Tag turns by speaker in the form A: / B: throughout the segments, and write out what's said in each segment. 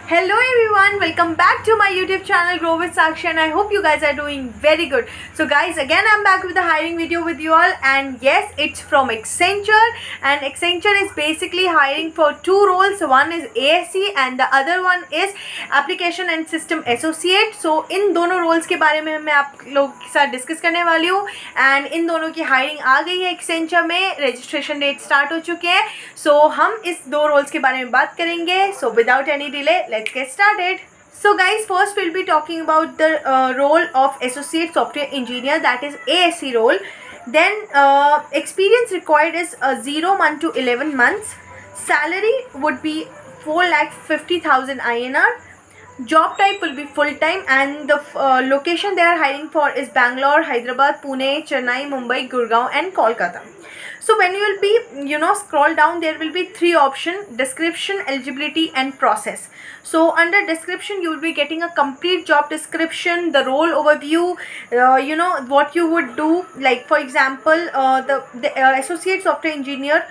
A: Hello everyone, welcome back to my YouTube channel Grow with Sakshi, and I hope you guys are doing very good. So guys, again I'm back with a hiring video with you all, and yes, it's from Accenture, and Accenture is basically hiring for two roles. One is ASE and the other one is Application and System Associate. So इन दोनों roles के बारे में मैं आप लोग के साथ discuss करने वाली हूँ, and इन दोनों की हायरिंग आ गई है Accenture में, रजिस्ट्रेशन डेट स्टार्ट हो चुके हैं. So हम इस दो roles के बारे में बात करेंगे. So without any delay, let's get started. So guys, first we'll be talking about the role of Associate Software Engineer, that is ASE role. Then experience required is 0 month to 11 months. Salary would be 4,50,000 INR. Job type will be full time, and the location they are hiring for is Bangalore, Hyderabad, Pune, Chennai, Mumbai, Gurgaon and Kolkata. So when you will be scroll down, there will be three options: description, eligibility and process. So under description you will be getting a complete job description, the role overview, what you would do. Like for example, the associate software engineer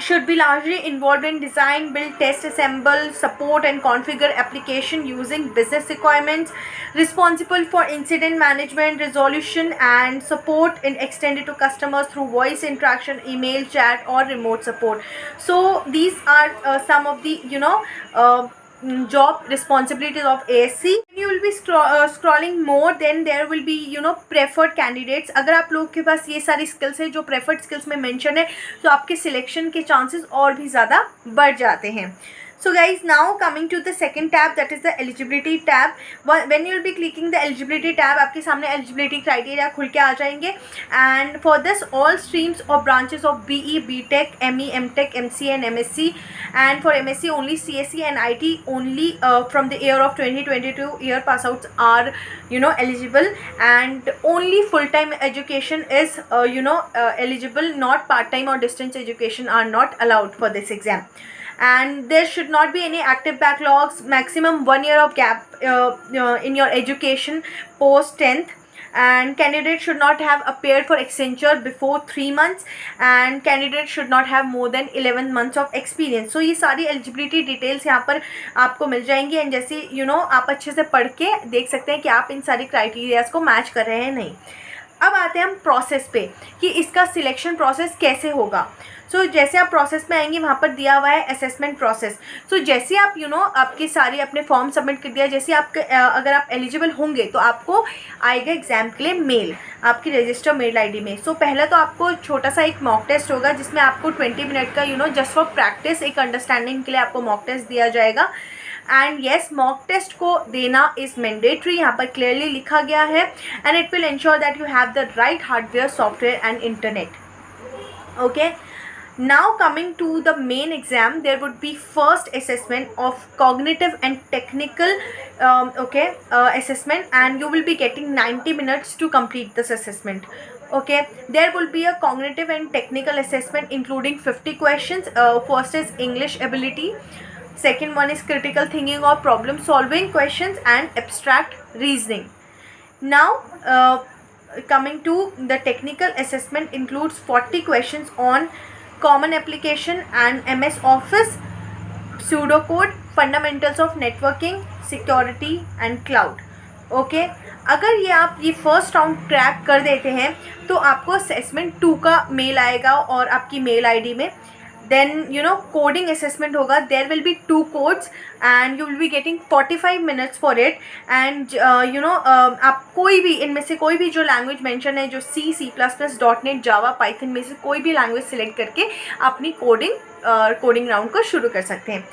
A: should be largely involved in design, build, test, assemble, support and configure application using business requirements, responsible for incident management, resolution and support and extended to customers through voice interaction, email, chat or remote support. So these are some of the job responsibilities of ASC. You will be scrolling more, then there will be preferred candidates. अगर आप लोगों के पास ये सारी skills है जो preferred skills में mention है, तो आपके सिलेक्शन के चांसेस और भी ज़्यादा बढ़ जाते हैं. So guys, now coming to the second tab, that is the eligibility tab. When you will be clicking the eligibility tab, आपके सामने eligibility criteria खुल के आ जाएंगे. And for this, all streams or branches of BE, BTech, ME, MTech, MCA and MSc, and for MSc only CSE and IT only from the year of 2022 year pass outs are eligible, and only full time education is eligible. Not part time or distance education are not allowed for this exam. And there should not be any active backlogs. Maximum 1 year of gap in your education post 10th, and candidate should not have appeared for Accenture before 3 months, and candidate should not have more than 11 months of experience. So ये सारी eligibility details यहाँ पर आपको मिल जाएंगी, and जैसे आप अच्छे से पढ़ के देख सकते हैं कि आप इन सारी क्राइटेरियाज को मैच कर रहे हैं नहीं. अब आते हैं हम प्रोसेस पे कि इसका सिलेक्शन प्रोसेस कैसे होगा. सो जैसे आप प्रोसेस में आएंगे, वहाँ पर दिया हुआ है असेसमेंट प्रोसेस. सो जैसे आप आपके सारे अपने फॉर्म सबमिट कर दिया, जैसे आपके अगर आप एलिजिबल होंगे तो आपको आएगा एग्ज़ाम के लिए मेल आपकी रजिस्टर मेल आईडी में. सो पहला तो आपको छोटा सा एक मॉक टेस्ट होगा, जिसमें आपको 20 मिनट का जस्ट फॉर प्रैक्टिस, एक अंडरस्टैंडिंग के लिए आपको मॉक टेस्ट दिया जाएगा. एंड येस, मॉक टेस्ट को देना इज़ मैंडेटरी, यहाँ पर क्लियरली लिखा गया है. And it will ensure that you have the right hardware, software and internet. Okay, now coming to the main exam, there would be first assessment of cognitive and technical assessment, and you will be getting 90 minutes to complete this assessment. Okay, there will be a cognitive and technical assessment including 50 questions. First is English ability, second one is critical thinking or problem solving questions, and abstract reasoning. Now coming to the technical assessment, includes 40 questions on common application and MS Office, pseudocode, fundamentals of networking, security and cloud. Okay, अगर ये आप ये first round crack कर देते हैं तो आपको assessment 2 का मेल आएगा और आपकी मेल आईडी में. देन कोडिंग असेसमेंट होगा. There will be 2 codes and you will be getting 45 minutes for it. And आप कोई भी इनमें से कोई भी जो लैंग्वेज मेंशन है, जो C++, .NET, जावा, पाइथन में से कोई भी लैंग्वेज सिलेक्ट करके अपनी कोडिंग राउंड को शुरू कर सकते हैं.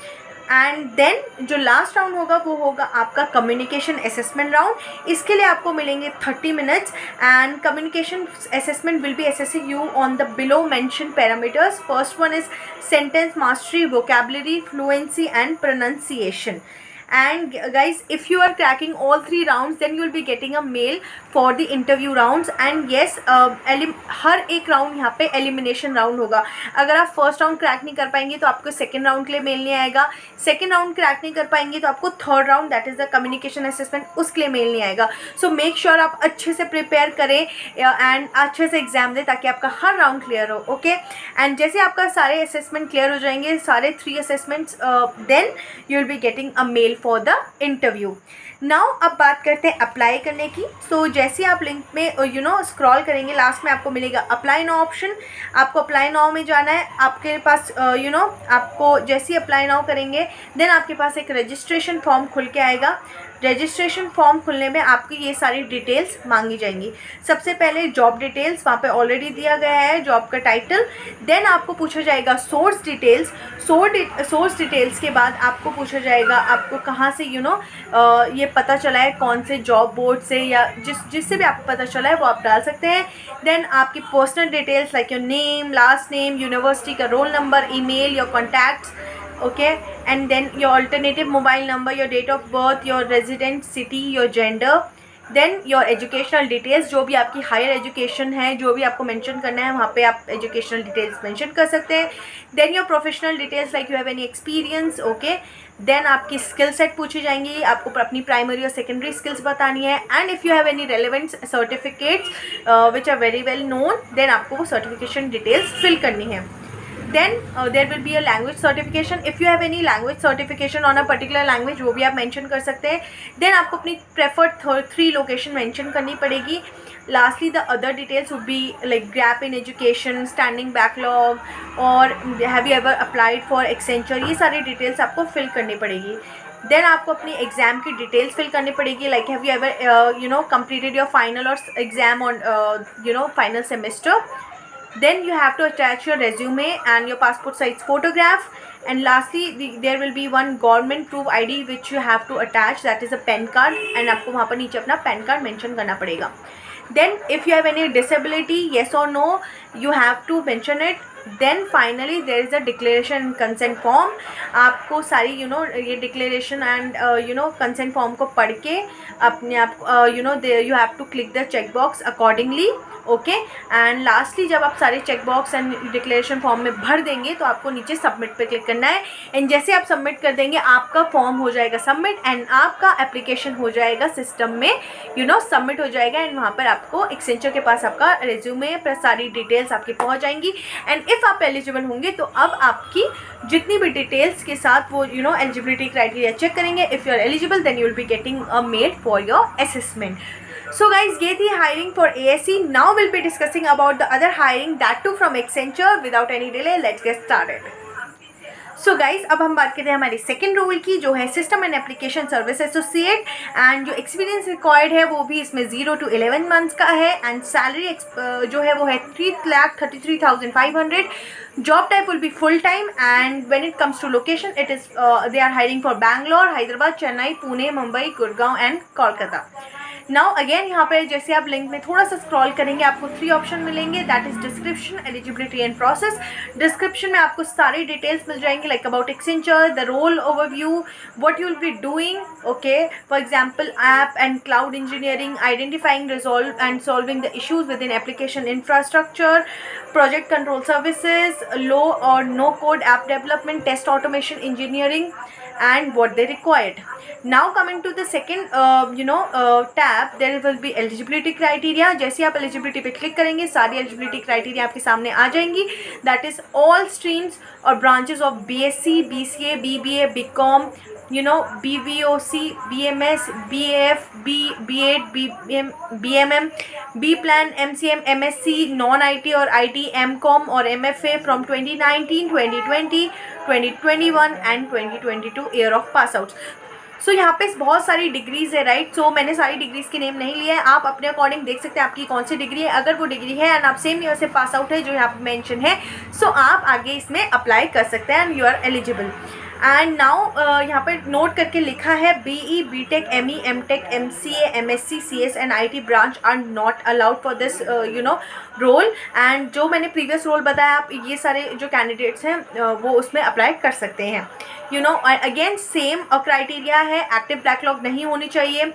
A: एंड देन जो लास्ट राउंड होगा वो होगा आपका कम्युनिकेशन असेसमेंट राउंड. इसके लिए आपको मिलेंगे 30 minutes, and communication assessment will B assessing you on the below mention parameters. First one is sentence mastery, vocabulary, fluency and pronunciation. and guys, if you are cracking all 3 rounds, then you will be getting a mail for the interview rounds. And yes, हर एक round यहाँ पे elimination round होगा. अगर आप first round crack नहीं कर पाएंगे तो आपको सेकंड राउंड के लिए मेल नहीं आएगा. सेकंड राउंड क्रैक नहीं कर पाएंगे तो आपको third round, that is the communication assessment, उसके लिए मेल नहीं आएगा. सो मेक श्योर आप अच्छे से प्रिपेयर करें एंड अच्छे से एग्जाम दें ताकि आपका हर राउंड क्लियर हो. ओके, एंड जैसे आपका सारे असेसमेंट क्लियर हो जाएंगे, सारे 3 assessments, then you will be getting a mail for the interview. Now अब बात करते हैं अप्लाई करने की. सो जैसे आप लिंक में स्क्रॉल करेंगे, लास्ट में आपको मिलेगा अप्लाई नाउ ऑप्शन. आपको अप्लाई नाउ में जाना है. आपके पास आपको जैसे ही अप्लाई नाउ करेंगे, देन आपके पास एक रजिस्ट्रेशन फॉर्म खुल के आएगा. रजिस्ट्रेशन फॉर्म खुलने में आपकी ये सारी डिटेल्स मांगी जाएंगी. सबसे पहले जॉब डिटेल्स वहाँ पे ऑलरेडी दिया गया है, जॉब का टाइटल. देन आपको पूछा जाएगा सोर्स डिटेल्स. सोर्स डिटेल्स के बाद आपको पूछा जाएगा आपको कहाँ से ये पता चला है, कौन से जॉब बोर्ड से या जिससे भी आपको पता चला है वो आप डाल सकते हैं. देन आपकी personal details like your name, last name, university का roll number, email, your contacts. Okay, and then your alternative mobile number, your date of birth, your resident city, your gender, then your educational details. जो भी आपकी higher education है, जो भी आपको mention करना है वहाँ पे आप एजुकेशनल डिटेल्स मेंशन कर सकते हैं. then your professional details like you have any experience. okay, then आपकी स्किल सेट पूछी जाएंगी, आपको अपनी प्राइमरी और सेकेंडरी स्किल्स बतानी है. And if you have any relevant certificates which are very well known, then आपको वो सर्टिफिकेशन डिटेल्स फिल करनी है. Then there will be a language certification. If you have any language certification on a particular language, वो भी आप mention कर सकते हैं. Then आपको अपनी preferred 3 location mention करनी पड़ेगी. Lastly, the other details would be like gap in education, standing backlog, और have you ever applied for Accenture. ये सारी details आपको fill करनी पड़ेगी. देन आपको अपनी एग्ज़ाम की डिटेल्स फिल करनी पड़ेगी. Like have you ever completed your final or exam on final semester. Then you have to attach your resume and your passport size photograph. And lastly, there will be one government proof ID which you have to attach, that is a PAN card. And आपको वहाँ पर नीचे अपना PAN card mention करना पड़ेगा. Then if you have any disability, yes or no, you have to mention it. Then finally there is a declaration and consent form. आपको सारी ये declaration and consent form को पढ़ के अपने आप you have to click the check box accordingly. Okay, and lastly जब आप सारे check box and declaration form में भर देंगे तो आपको नीचे सबमिट पे क्लिक करना है. एंड जैसे आप सबमिट कर देंगे आपका फॉर्म हो जाएगा सबमिट एंड आपका एप्लीकेशन हो जाएगा सिस्टम में सबमिट हो जाएगा. एंड वहाँ पर आपको एक्सेंचर के पास आपका रेज्यूमे प्लस सारी डिटेल्स आपकी पहुँच जाएंगी. एंड इफ़ आप एलिजिबल होंगे तो अब आपकी जितनी भी डिटेल्स के साथ वो एलिजिबिलिटी क्राइटेरिया चेक करेंगे. If you are eligible then you will be getting a mail for your assessment. So guys, ये थी hiring for ASE. Now we'll be discussing about the other hiring, that too from Accenture. Without any delay, let's get started. So guys, अब हम बात करते हैं हमारी second role की, जो है system and application service associate. And जो एक्सपीरियंस रिक्वायर्ड है वो भी इसमें 0 to 11 मंथ्स का है. एंड सैलरी जो है वो है 3,33,500. Job type will be full time. And when it comes to location, it is they are hiring for Bangalore, Hyderabad, Chennai, Pune, Mumbai, Gurgaon and Kolkata. Now again यहाँ पे जैसे आप लिंक में थोड़ा सा स्क्रॉल करेंगे आपको 3 ऑप्शन मिलेंगे, that is description, eligibility and process. Description में आपको सारी डिटेल्स मिल जाएंगी like about Accenture, the role overview, what you will be doing. Okay, for example app and cloud engineering, identifying, resolve and solving the issues with in application infrastructure, project control services, low और no code app development, test automation engineering and what they required. Now coming to the second tab, there will be eligibility criteria. जैसे आप eligibility पे click करेंगे सारी eligibility criteria आपके सामने आ जाएंगी. That is all streams or branches of BSc, BCA, BBA, BCom, BVOC, BMS, BAF, B.Ed, BMM, B-Plan, MCM, MSc, non-IT और IT, MCom और MFA from 2019, 2020, 2021 and 2022 year of pass outs. सो यहाँ पे बहुत सारी degrees है, राइट. सो मैंने सारी degrees के नेम नहीं लिए हैं, आप अपने अकॉर्डिंग देख सकते हैं आपकी कौन सी डिग्री है. अगर वो डिग्री है एंड आप सेम ईयर से पास आउट है जो यहाँ पे मेंशन है, सो आप आगे इसमें अप्लाई कर सकते हैं and you are eligible. And now यहाँ पर नोट करके लिखा है BE, BTech, ME, MTech, MCA, MSc, CS and IT branch are not allowed for this role. And जो मैंने प्रीवियस रोल बताया आप ये सारे जो कैंडिडेट्स हैं वो उसमें अप्लाई कर सकते हैं. You know again same criteria है, एक्टिव बैकलॉग नहीं होनी चाहिए,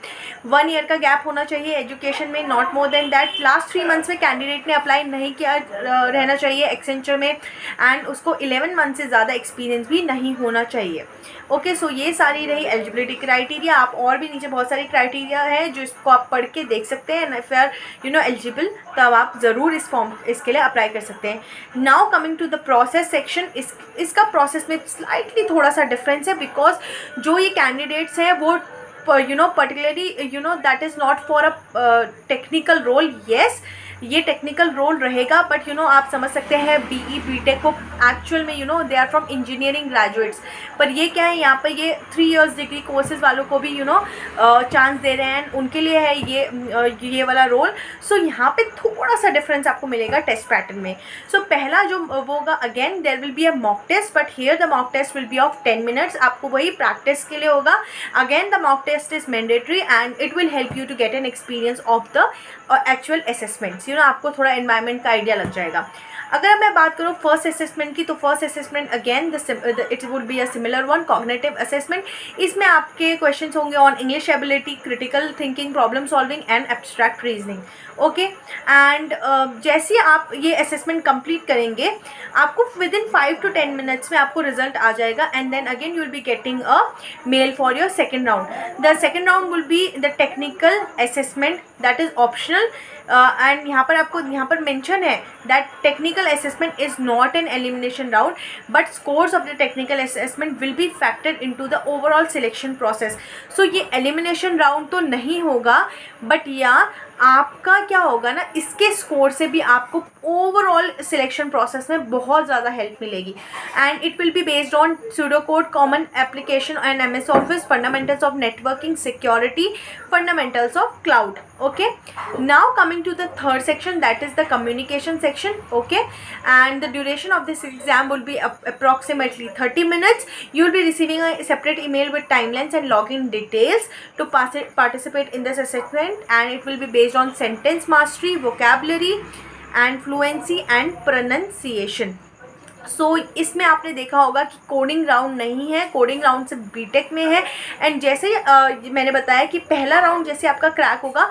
A: 1 ईयर का गैप होना चाहिए एजुकेशन में, not more than that, last 3 months में कैंडिडेट ने अप्लाई नहीं किया रहना चाहिए एक्सेंचर में, एंड उसको 11 मंथ से ज़्यादा एक्सपीरियंस भी नहीं होना चाहिए। ओके, सो ये सारी रही एलिजिबिलिटी क्राइटेरिया। आप और भी नीचे बहुत सारे क्राइटेरिया है जो इसको आप पढ़ के देख सकते हैं, and if you are you know eligible तब आप ज़रूर इसके लिए अप्लाई कर सकते हैं। Now coming to the process section, इसका प्रोसेस में स्लाइटली थोड़ा सा डिफरेंस है, बिकॉज जो ये कैंडिडेट्स हैं वो particularly that is not for a technical role. Yes, ये टेक्निकल रोल रहेगा, बट आप समझ सकते हैं BE BTech को एक्चुअल में they are from engineering graduates, पर ये क्या है, यहाँ पर ये 3 इयर्स डिग्री कोर्सेज वालों को भी चांस दे रहे हैं, उनके लिए है ये वाला रोल। सो यहाँ पे थोड़ा सा डिफरेंस आपको मिलेगा टेस्ट पैटर्न में। सो पहला जो वो होगा, again there will be a mock test, but here the mock test will be of 10 minutes. आपको वही प्रैक्टिस के लिए होगा। Again the mock test is mandatory and it will help you to get an experience of the actual assessments. आपको थोड़ा environment का idea लग जाएगा। अगर मैं बात करूँ फर्स्ट असेसमेंट की, तो first assessment again it would be a similar one, cognitive assessment. इसमें आपके क्वेश्चंस होंगे on English ability, critical thinking, problem solving and abstract reasoning. Okay, and जैसे आप ये असेसमेंट कंप्लीट करेंगे, आपको विद इन 5 to 10 मिनट्स में आपको रिजल्ट आ जाएगा, and then again you will be getting a mail for your second round. The second round will be the technical assessment, that is optional, and यहाँ पर mention है that technical assessment is not an elimination round, but scores of the technical assessment will be factored into the overall selection process. So ये elimination round तो नहीं होगा, but आपका क्या होगा ना, इसके स्कोर से भी आपको ओवरऑल सिलेक्शन प्रोसेस में बहुत ज़्यादा हेल्प मिलेगी, and it will be based on pseudocode, common application and MS office, fundamentals of networking, security, fundamentals of cloud. Okay, now coming to the third section, that is the communication section. Okay, and the duration of this exam will be approximately 30 minutes. You will be receiving a separate email with timelines and login details to participate in this assessment, and it will be based on sentence mastery, vocabulary and fluency and pronunciation. इसमें आपने देखा होगा कि coding round नहीं है, coding round सिर्फ BTech में है। एंड जैसे मैंने बताया कि पहला राउंड जैसे आपका क्रैक होगा,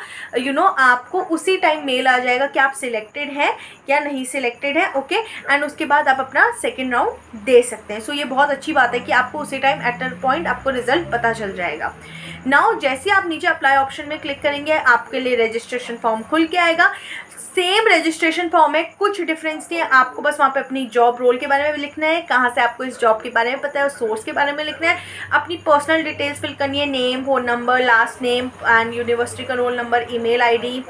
A: आपको उसी टाइम मेल आ जाएगा कि आप सिलेक्टेड हैं या नहीं सिलेक्टेड है। ओके, एंड उसके बाद आप अपना सेकेंड राउंड दे सकते हैं। ये बहुत अच्छी बात है कि आपको उसी टाइम एट अ पॉइंट आपको रिजल्ट पता चल जाएगा। नाउ जैसे आप नीचे अप्लाई ऑप्शन में क्लिक करेंगे, आपके लिए रजिस्ट्रेशन फॉर्म खुल के आएगा। सेम रजिस्ट्रेशन फॉर्म है, कुछ डिफरेंस नहीं है। आपको बस वहाँ पे अपनी जॉब रोल के बारे में भी लिखना है, कहाँ से आपको इस जॉब के बारे में पता है, सोर्स के बारे में लिखना है, अपनी पर्सनल डिटेल्स फिल करनी है, name, phone number, last name and university का roll number, email ID,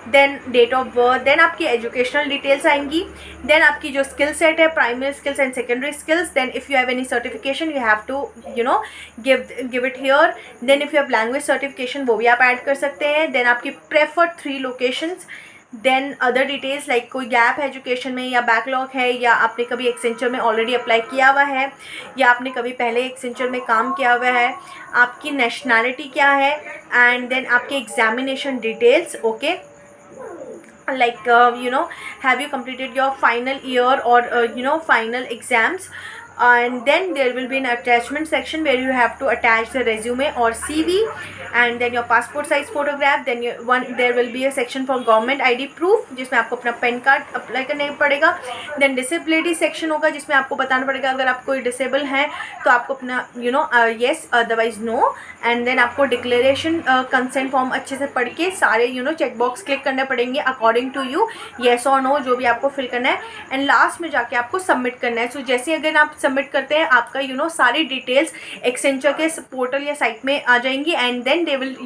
A: then date of birth, then आपकी एजुकेशनल डिटेल्स आएंगी, देन आपकी जो स्किल सेट है, primary skills and secondary skills, then if you have any certification you have to give it here, then if you have language certification वो भी आप add कर सकते हैं, देन आपकी preferred 3 locations, then other details like कोई gap है education में या बैकलॉग है, या आपने कभी एक्सेंचर में ऑलरेडी अप्लाई किया हुआ है, या आपने कभी पहले एक्सेंचर में काम किया हुआ है, आपकी नेशनैलिटी क्या है, एंड देन आपके examination details. Okay, like have you completed your final year or final exams, and then there will be an attachment section where you have to attach the resume or CV, and then your passport size photograph, then there will be a section for government ID proof जिसमें आपको अपना pan card apply करने पड़ेगा, then disability section होगा जिसमें आपको बताना पड़ेगा अगर आप कोई डिसेबल हैं तो आपको अपना yes otherwise no, and then आपको डिक्लेरेशन कंसेंट फॉर्म अच्छे से पढ़ के सारे चेक बॉक्स क्लिक करने पड़ेंगे अकॉर्डिंग टू यू, येस और नो जो भी आपको फिल करना है, एंड लास्ट में जाके आपको सबमिट करना है। जैसे अगर आप सबमिट करते हैं आपका सारी डिटेल्स एक्सेंचर के पोर्टल या साइट में आ जाएंगी, and then they will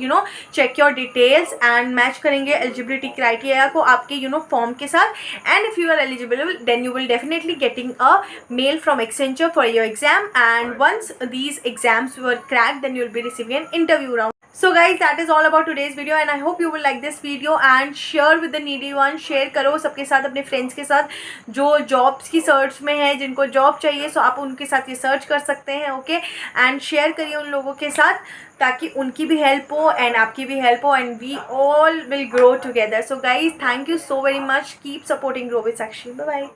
A: check your details and match करेंगे एलिजिबिलिटी क्राइटेरिया को आपके फॉर्म के साथ, and if you are eligible then you will definitely getting a mail from Accenture for your exam, and once these exams were cracked then you will be receiving an interview round. So guys, that is all about today's video, and I hope you will like this video and share with the needy one. Share करो सबके साथ, अपने friends के साथ जो jobs की search में है, जिनको जॉब चाहिए, सो आप उनके साथ ये सर्च कर सकते हैं। ओके, एंड शेयर करिए उन लोगों के साथ ताकि उनकी भी हेल्प हो एंड आपकी भी हेल्प हो, and we all will grow together. So guys, thank you so very much, keep supporting grow with Sakshi. Bye bye.